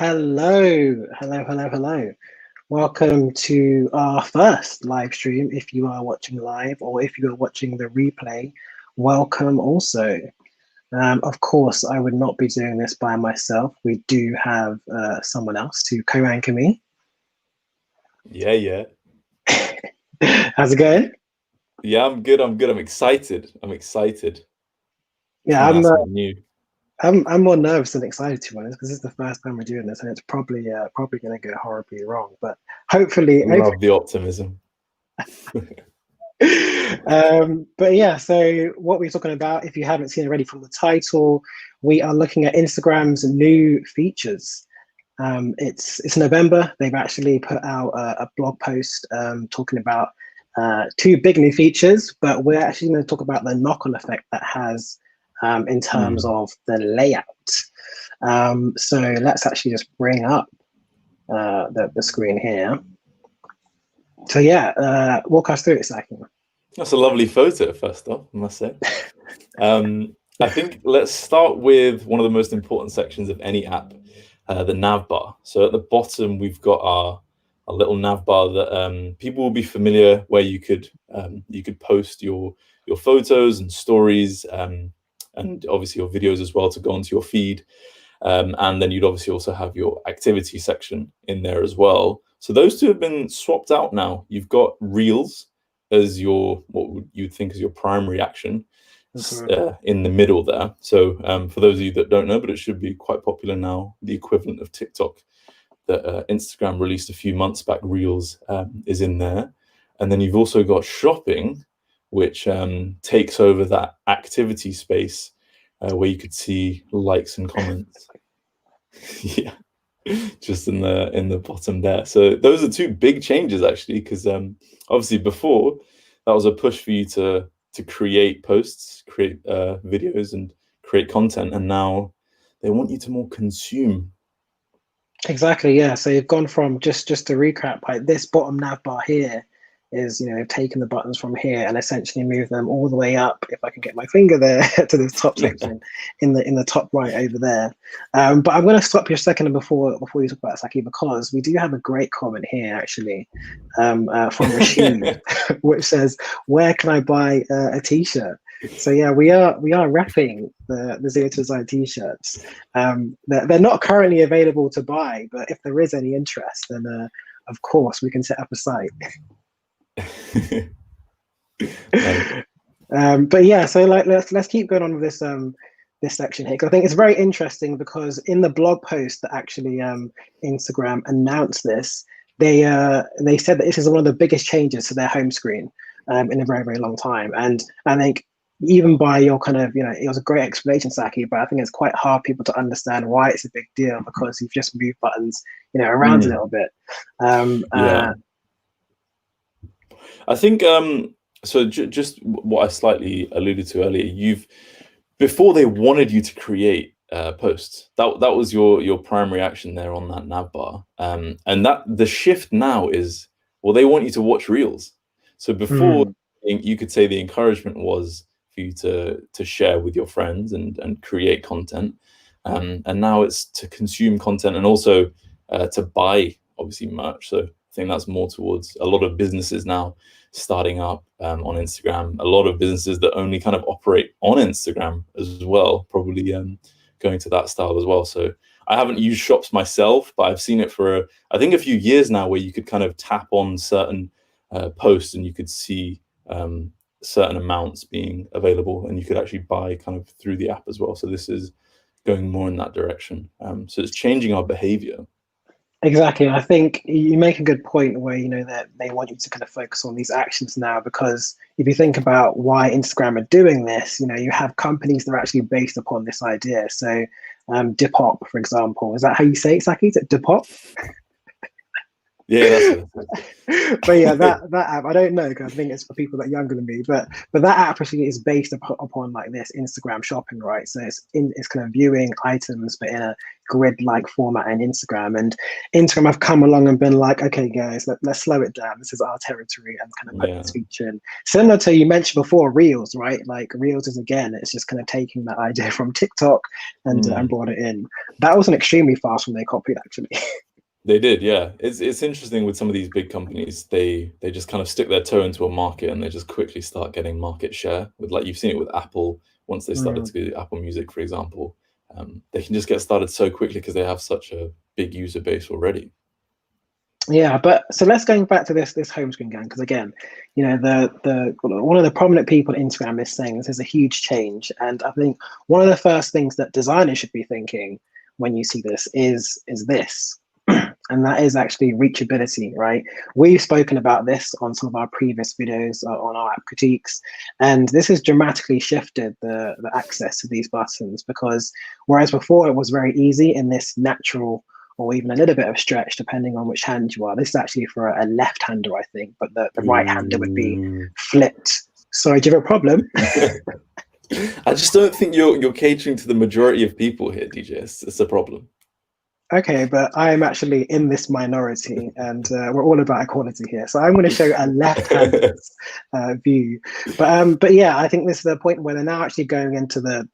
Hello. Welcome to our first live stream. If you are watching live or if you are watching the replay, welcome also. Of course, I would not be doing this by myself. We do have someone else to co-anchor me. Yeah. How's it going? Yeah, I'm good. I'm excited. Yeah, Trying out something new. I'm more nervous than excited, to be honest, because this is the first time we're doing this, and it's probably going to go horribly wrong. But hopefully. Love the optimism. But yeah, so what we're talking about, if you haven't seen already from the title, we are looking at Instagram's new features. It's November. They've actually put out a blog post talking about two big new features, but we're actually going to talk about the knock-on effect that has in terms of the layout. So let's actually just bring up the screen here. So yeah, walk us through it, Sakky. That's a lovely photo, first off, I must say. I think let's start with one of the most important sections of any app, the navbar. So at the bottom, we've got our little navbar that people will be familiar, where you could post your photos and stories, and obviously your videos as well to go onto your feed. And then you'd obviously also have your activity section in there as well. So those two have been swapped out now. You've got Reels as what you'd think is your primary action in the middle there. So for those of you that don't know, but it should be quite popular now, the equivalent of TikTok that Instagram released a few months back, Reels is in there. And then you've also got shopping, which takes over that activity space where you could see likes and comments. Yeah, just in the bottom there. So those are two big changes actually, because obviously before that was a push for you to create posts, create videos, and create content, and now they want you to more consume. Exactly, yeah. So you've gone from just to recap, like this bottom nav bar here is, they've taken the buttons from here and essentially moved them all the way up, if I can get my finger there, to this top section in the top right over there. But I'm going to stop you a second before you talk about Sakky, because we do have a great comment here actually from Rashid, which says, "Where can I buy a t-shirt?" So yeah, we are repping the ZeroToDesign t-shirts. They're not currently available to buy, but if there is any interest, then of course we can set up a site. But yeah, so like let's keep going on with this this section here, because I think it's very interesting, because in the blog post that actually Instagram announced this, they said that this is one of the biggest changes to their home screen in a very, very long time. And I think even by your kind of, it was a great explanation, Sakky, but I think it's quite hard for people to understand why it's a big deal, because you've just moved buttons around a little bit. Yeah. I think so. Just what I slightly alluded to earlier, before they wanted you to create posts. That was your primary action there on that nav bar, and that the shift now is, well, they want you to watch Reels. So before you could say the encouragement was for you to share with your friends and create content, and now it's to consume content and also to buy obviously merch. So I think that's more towards a lot of businesses now starting up on Instagram, a lot of businesses that only kind of operate on Instagram as well, probably going to that style as well. So I haven't used shops myself, but I've seen it for I think a few years now, where you could kind of tap on certain posts and you could see certain amounts being available, and you could actually buy kind of through the app as well. So this is going more in that direction. So it's changing our behavior. Exactly. I think you make a good point where, that they want you to kind of focus on these actions now, because if you think about why Instagram are doing this, you have companies that are actually based upon this idea. So Depop, for example, is that how you say it, Sakky? Is it Depop? Yeah, that's what it is. But yeah, that app, I don't know, because I think it's for people that are younger than me. But that app actually is based upon like this Instagram shopping, right? So it's kind of viewing items, but in a grid-like format in Instagram. And Instagram have come along and been like, okay, guys, let's slow it down. This is our territory, and kind of put Yeah. this feature in. Similar to you mentioned before, Reels, right? Like Reels is again, it's just kind of taking that idea from TikTok and brought it in. That wasn't extremely fast when they copied, actually. They did, yeah. It's interesting with some of these big companies. They just kind of stick their toe into a market and they just quickly start getting market share. With like you've seen it with Apple. Once they started to do Apple Music, for example, they can just get started so quickly because they have such a big user base already. Yeah, but so let's going back to this home screen gang, because again, you know, the one of the prominent people on Instagram is saying this is a huge change, and I think one of the first things that designers should be thinking when you see this is this, and that is actually reachability, right? We've spoken about this on some of our previous videos on our app critiques, and this has dramatically shifted the access to these buttons, because whereas before it was very easy in this natural or even a little bit of stretch, depending on which hand you are. This is actually for a left-hander, I think, but the right-hander would be flipped. Sorry, do you have a problem? I just don't think you're catering to the majority of people here, DJ. It's a problem. Okay, but I'm actually in this minority, and we're all about equality here. So I'm going to show a left-handed view. But yeah, I think this is the point where they're now actually going into the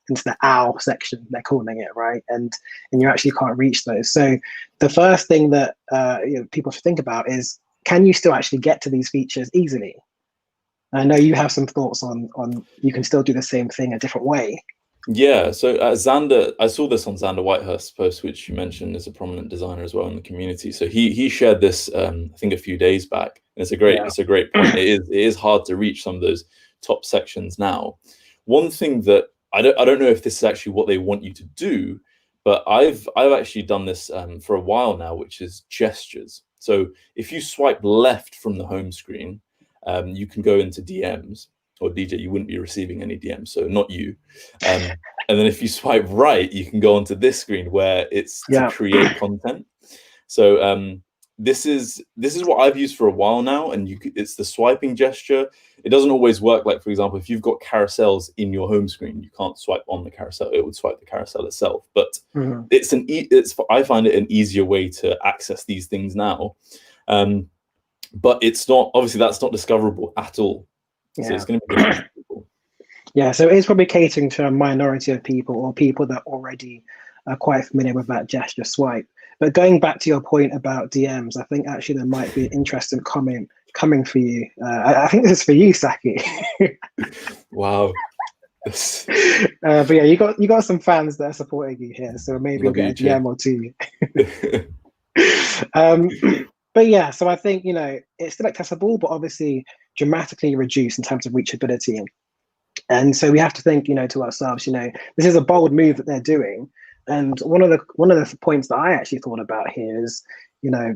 owl section. They're calling it, right, and you actually can't reach those. So the first thing that people should think about is, can you still actually get to these features easily? I know you have some thoughts on you can still do the same thing a different way. Yeah, so Xander, I saw this on Xander Whitehurst's post, which you mentioned is a prominent designer as well in the community. So he shared this, I think, a few days back. And it's a great point. It is hard to reach some of those top sections now. One thing that I don't know if this is actually what they want you to do, but I've actually done this for a while now, which is gestures. So if you swipe left from the home screen, you can go into DMs. Or DJ, you wouldn't be receiving any DMs, so not you. And then if you swipe right, you can go onto this screen where it's to create content. So this is what I've used for a while now, and it's the swiping gesture. It doesn't always work. Like, for example, if you've got carousels in your home screen, you can't swipe on the carousel. It would swipe the carousel itself. But I find it an easier way to access these things now. But it's not, obviously that's not discoverable at all. So it's going to be different for people. Yeah, so it's probably catering to a minority of people, or people that already are quite familiar with that gesture swipe. But going back to your point about DMs, I think actually there might be an interesting comment coming for you. I think this is for you, Sakky. Wow. But yeah, you got some fans that are supporting you here, so maybe you'll get a DM or two. But yeah, so I think, you know, it's still accessible, but obviously dramatically reduced in terms of reachability. And so we have to think, you know, to ourselves, you know, this is a bold move that they're doing. And one of the points that I actually thought about here is, you know,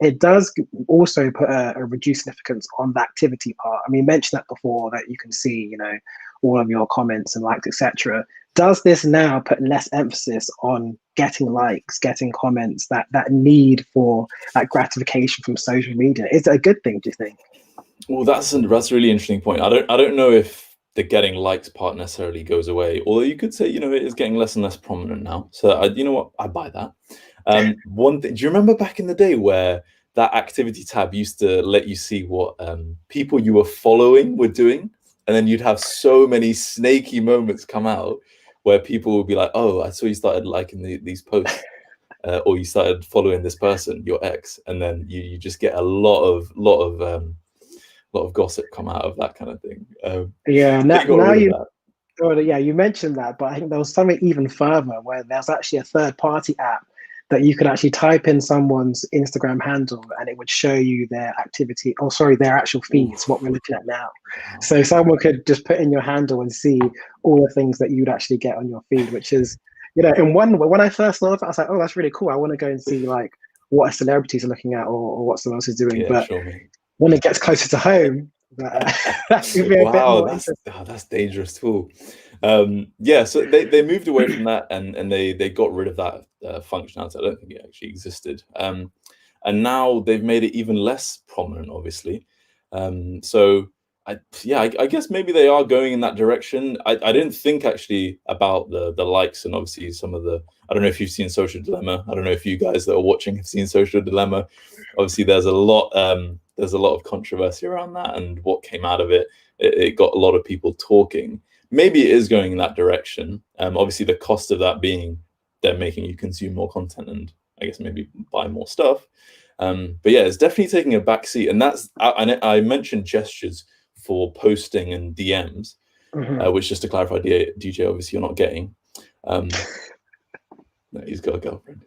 it does also put a reduced significance on the activity part. I mean, you mentioned that before, that you can see, you know, all of your comments and likes, etc. Does this now put less emphasis on getting likes, getting comments, that need for that gratification from social media? Is it a good thing, do you think? Well, that's a really interesting point. I don't know if the getting likes part necessarily goes away, although you could say, you know, it is getting less and less prominent now. So you know what, I buy that. One thing, do you remember back in the day where that activity tab used to let you see what people you were following were doing? And then you'd have so many snaky moments come out where people would be like, oh, I saw you started liking these posts, or you started following this person, your ex, and then you just get a lot of gossip come out of that kind of thing. Yeah, now you mentioned that, but I think there was something even further where there's actually a third-party app that you could actually type in someone's Instagram handle and it would show you their activity, or sorry, their actual feeds, what we're looking at now. So someone could just put in your handle and see all the things that you'd actually get on your feed, which is, you know, in one way, when I first saw it, I was like, oh, that's really cool. I want to go and see like what celebrities are looking at, or what someone else is doing. Yeah, but sure, when it gets closer to home, that could be a bit more interesting. That's dangerous too. Yeah, so they moved away from that, and they got rid of that functionality. I don't think it actually existed. And and now they've made it even less prominent, obviously. So I guess maybe they are going in that direction. I didn't think actually about the likes, and obviously some of the, I don't know if you've seen Social Dilemma. I don't know if you guys that are watching have seen Social Dilemma. Obviously there's a lot of controversy around that, and what came out of it, it got a lot of people talking. Maybe it is going in that direction. Obviously the cost of that being they're making you consume more content and I guess maybe buy more stuff. But yeah, it's definitely taking a backseat, and that's I mentioned gestures for posting and DMs, which, just to clarify, DJ, obviously you're not getting. No, he's got a girlfriend.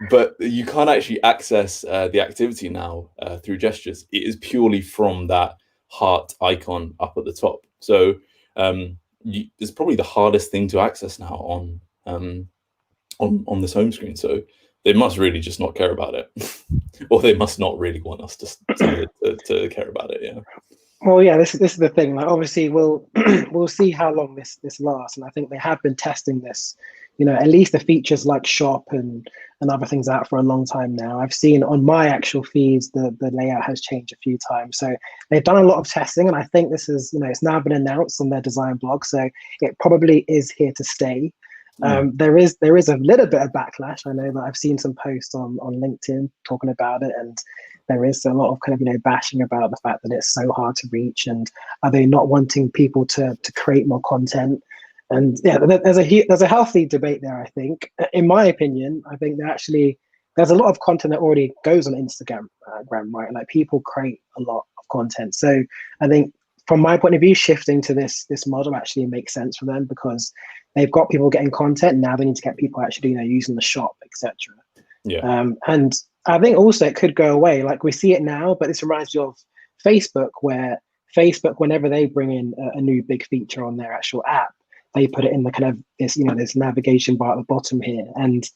But you can't actually access the activity now through gestures. It is purely from that heart icon up at the top. So it's probably the hardest thing to access now on this home screen. So they must really just not care about it, or they must not really want us to care about it. Yeah. Well, yeah, this is the thing. Like, obviously, we'll see how long this lasts, and I think they have been testing this. At least the features like shop and other things out for a long time now. I've seen on my actual feeds the layout has changed a few times. So they've done a lot of testing, and I think this is it's now been announced on their design blog. So it probably is here to stay. There is a little bit of backlash. I know that I've seen some posts on LinkedIn talking about it, and there is a lot of kind of bashing about the fact that it's so hard to reach, and are they not wanting people to create more content? And yeah, there's a healthy debate there. I think, in my opinion, I think there's a lot of content that already goes on Instagram, right? Like, people create a lot of content. So I think, from my point of view, shifting to this model actually makes sense for them, because they've got people getting content. Now they need to get people actually using the shop, etc. Yeah. And I think also it could go away. Like, we see it now, but this reminds me of Facebook, where Facebook, whenever they bring in a new big feature on their actual app, they put it in the kind of this navigation bar at the bottom here. And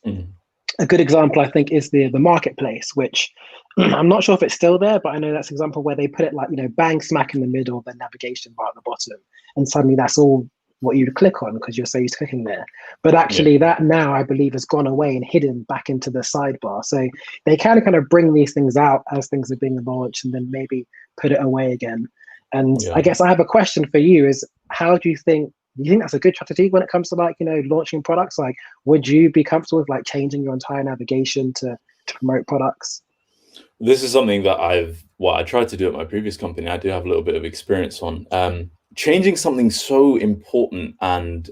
a good example, I think, is the marketplace, which I'm not sure if it's still there, but I know that's an example where they put it like, bang smack in the middle of the navigation bar at the bottom. And suddenly that's all what you'd click on, because you're so used to clicking there. But actually that now, I believe, has gone away and hidden back into the sidebar. So they kind of bring these things out as things are being launched, and then maybe put it away again. And I guess I have a question for you: is how do you think that's a good strategy when it comes to launching products? Like, would you be comfortable with changing your entire navigation to promote products? This is something that I tried to do at my previous company. I do have a little bit of experience on changing something so important and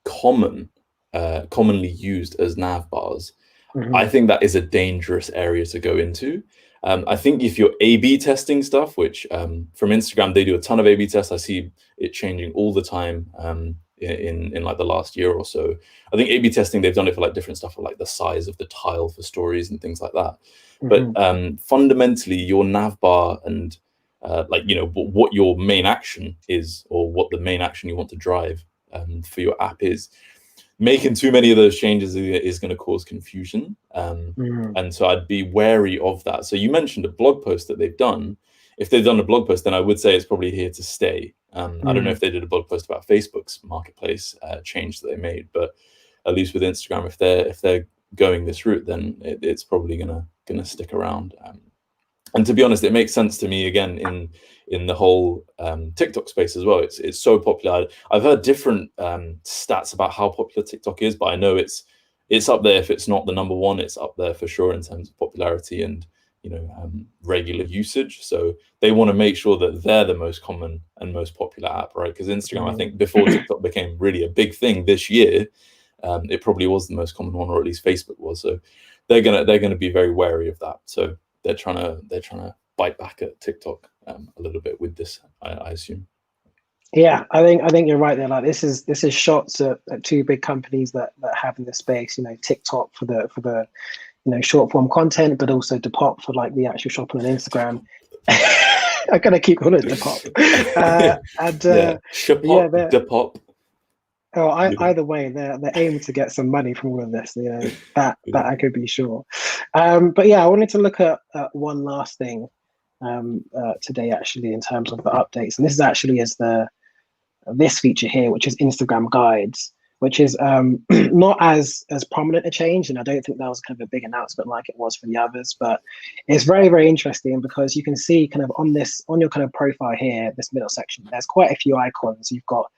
commonly used as nav bars. I think that is a dangerous area to go into. I think if you're A/B testing stuff, which from Instagram, they do a ton of A/B tests. I see it changing all the time in like the last year or so. I think A/B testing, they've done it for different stuff, for like the size of the tile for stories and things like that. But fundamentally, your nav bar and what your main action is, or what the main action you want to drive for your app is, making too many of those changes is going to cause confusion. And so I'd be wary of that. So you mentioned a blog post that they've done. If they've done a blog post, then I would say it's probably here to stay. I don't know if they did a blog post about Facebook's marketplace change that they made, but at least with Instagram, if they're going this route, then it's probably gonna stick around. And to be honest, it makes sense to me, again, in the whole TikTok space as well. It's so popular. I've heard different stats about how popular TikTok is, but I know it's up there. If it's not the number one, it's up there for sure in terms of popularity and regular usage. So they want to make sure that they're the most common and most popular app, right? Because Instagram, I think, before TikTok became really a big thing this year, it probably was the most common one, or at least Facebook was. So they're gonna be very wary of that. So they're trying to bite back at TikTok a little bit with this, I assume. Yeah, I think you're right there. Like, this is shots at two big companies that have in this space. TikTok for the short form content, but also Depop for the actual shopping on Instagram. I'm gonna keep calling it Depop. Depop. Oh, either way, they're aiming to get some money from all of this. That I could be sure. But yeah, I wanted to look at one last thing today, actually, in terms of the updates. And this is actually this feature here, which is Instagram Guides, which is not as prominent a change, and I don't think that was kind of a big announcement like it was for the others. But it's very, very interesting because you can see kind of on your kind of profile here, this middle section, there's quite a few icons. You've got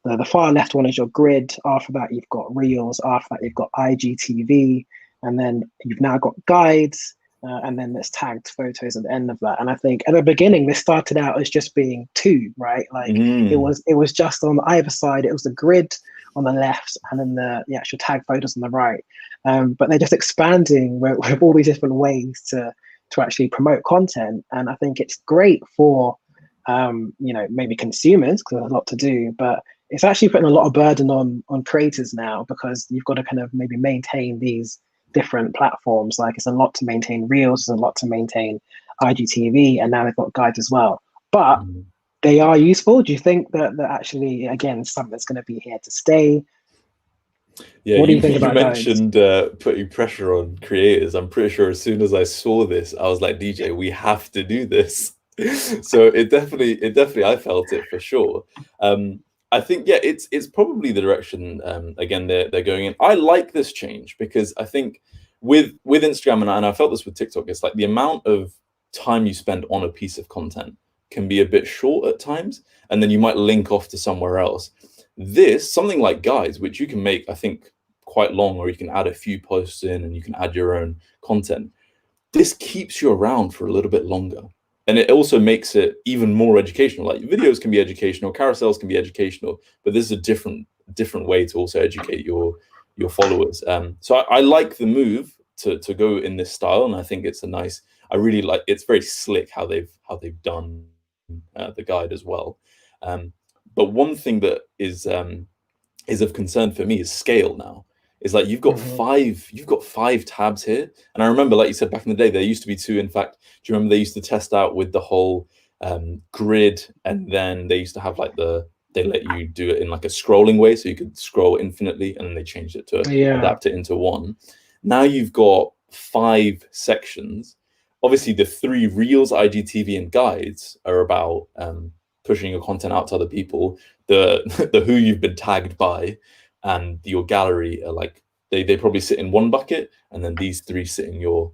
the far left one is your grid. After that, you've got Reels. After that, you've got IGTV, and then you've now got guides. And then there's tagged photos at the end of that. And I think at the beginning, this started out as just being two, right? Like it was just on either side. It was the grid on the left and then the actual tag photos on the right. But they're just expanding with all these different ways to actually promote content. And I think it's great for, maybe consumers because there's a lot to do, but it's actually putting a lot of burden on creators now because you've got to kind of maybe maintain these different platforms. Like it's a lot to maintain Reels, it's a lot to maintain IGTV, and now they've got guides as well. But they are useful. Do you think that actually, again, something that's going to be here to stay? Yeah, what do you think about mentioned putting pressure on creators. I'm pretty sure as soon as I saw this, I was like, DJ, we have to do this. So it definitely, I felt it for sure. I think, yeah, it's probably the direction, again, they're going in. I like this change because I think with Instagram, and I felt this with TikTok, it's like the amount of time you spend on a piece of content can be a bit short at times, and then you might link off to somewhere else. Something like guides, which you can make, I think, quite long, or you can add a few posts in and you can add your own content. This keeps you around for a little bit longer. And it also makes it even more educational. Like videos can be educational, carousels can be educational, but this is a different way to also educate your followers. So I like the move to go in this style, and I think it's I really like. It's very slick how they've done the guide as well. But one thing that is of concern for me is scale now. It's like you've got five tabs here. And I remember, like you said, back in the day, there used to be two. In fact, do you remember they used to test out with the whole grid, and then they used to have like they let you do it in like a scrolling way, so you could scroll infinitely, and then they changed it to adapt it into one. Now you've got 5 sections. Obviously, the 3 Reels, IGTV, and guides are about pushing your content out to other people. The who you've been tagged by and your gallery are like they probably sit in one bucket, and then these 3 sit in your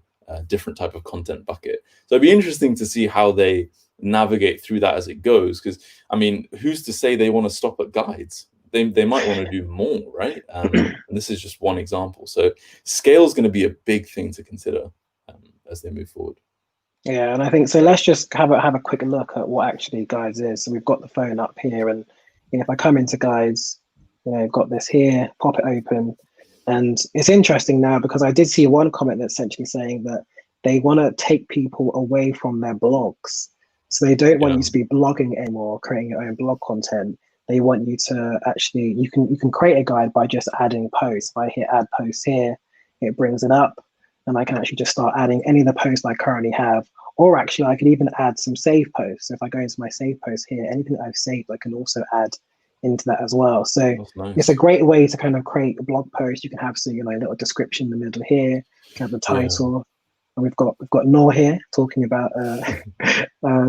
different type of content bucket. So it'd be interesting to see how they navigate through that as it goes, because I mean, who's to say they want to stop at guides? They might want to do more, right? And this is just one example. So scale is going to be a big thing to consider as they move forward. Yeah, and I think so. Let's just have a quick look at what actually guides is. So we've got the phone up here, and if I come into guides, I've got this here. Pop it open, and it's interesting now because I did see one comment that's essentially saying that they want to take people away from their blogs. So they don't want you to be blogging anymore, creating your own blog content. They want you to actually you can create a guide by just adding posts. If I hit add posts here, it brings it up. And I can actually just start adding any of the posts I currently have, or actually I can even add some save posts. So if I go into my save posts here, anything that I've saved, I can also add into that as well. So nice. It's a great way to kind of create a blog post. You can have a little description in the middle here, you can have the title. And we've got Noor here talking about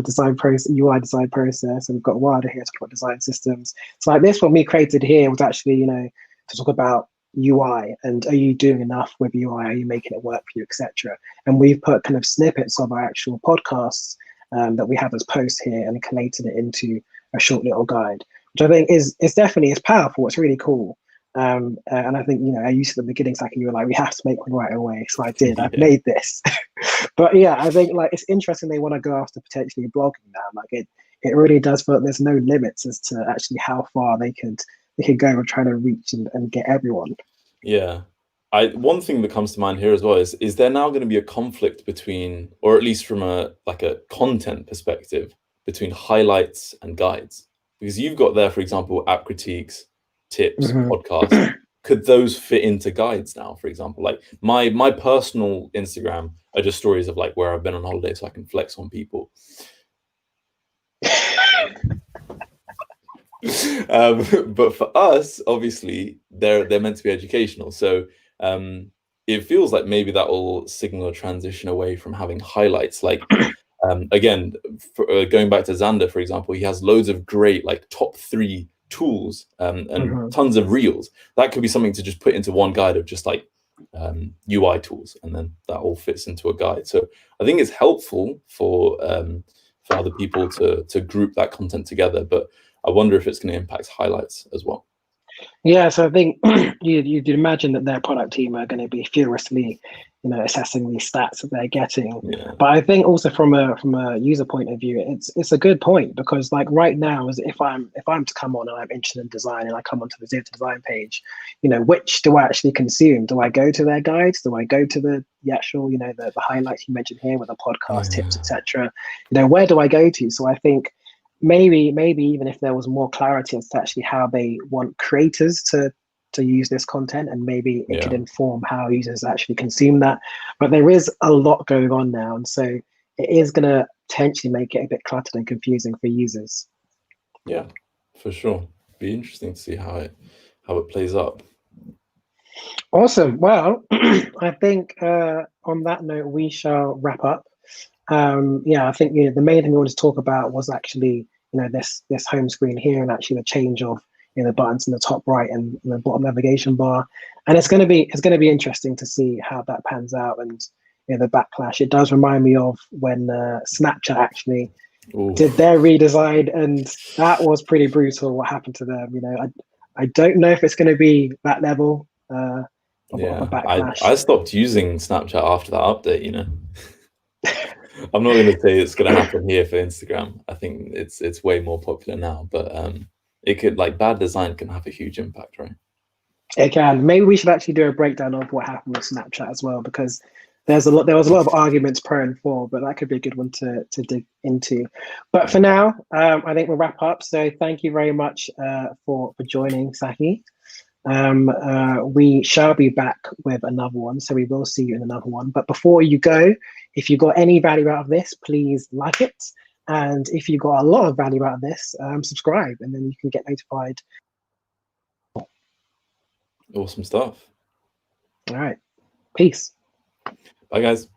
design process, UI design process, and we've got Wada here talking about design systems. So like this one we created here was actually, to talk about UI and are you doing enough with UI? Are you making it work for you, etc. And we've put kind of snippets of our actual podcasts that we have as posts here and collated it into a short little guide, which I think is definitely powerful. It's really cool. And I think, I used to the beginning, Sakky, you were like, we have to make one right away. So I did, I've made this. But yeah, I think like it's interesting they want to go after potentially blogging now. Like it really does feel like there's no limits as to actually how far they could go and try to reach and get everyone. Yeah. One thing that comes to mind here as well is there now going to be a conflict between, or at least from a content perspective, between highlights and guides? Because you've got there, for example, app critiques, tips, podcasts. Could those fit into guides now, for example? Like my personal Instagram are just stories of like where I've been on holiday so I can flex on people. But for us, obviously, they're meant to be educational. So it feels like maybe that will signal a transition away from having highlights. Like again, going back to Xander, for example, he has loads of great like top 3 tools and Mhm. tons of reels. That could be something to just put into one guide of just like UI tools, and then that all fits into a guide. So I think it's helpful for other people to group that content together, but I wonder if it's going to impact highlights as well. Yeah, so I think you'd imagine that their product team are going to be furiously, assessing these stats that they're getting. Yeah. But I think also from a user point of view, it's a good point, because like right now, as if I'm to come on and I'm interested in design and I come onto the ZeroToDesign page, which do I actually consume? Do I go to their guides? Do I go to the actual, the highlights you mentioned here with the podcast tips, etc.? Where do I go to? So I think maybe even if there was more clarity as to actually how they want creators to use this content, and maybe it could inform how users actually consume that. But there is a lot going on now, and so it is going to potentially make it a bit cluttered and confusing for users. Yeah, for sure. Be interesting to see how it plays up. Awesome. Well, I think on that note, we shall wrap up. I think the main thing we wanted to talk about was actually this home screen here, and actually the change of the buttons in the top right and the bottom navigation bar. And it's going to be interesting to see how that pans out, and the backlash. It does remind me of when Snapchat actually did their redesign, and that was pretty brutal what happened to them. I don't know if it's going to be that level of a backlash. I stopped using Snapchat after that update. I'm not going to say it's going to happen here for Instagram. I think it's way more popular now, but it could, like, bad design can have a huge impact, right? It can. Maybe we should actually do a breakdown of what happened with Snapchat as well, because there was a lot of arguments pro and for, but that could be a good one to dig into. But for now, I think we'll wrap up. So thank you very much for joining, Sakky. We shall be back with another one, so we will see you in another one. But before you go, if you got any value out of this, please like it. And if you got a lot of value out of this, subscribe, and then you can get notified. Awesome stuff. All right. Peace. Bye, guys.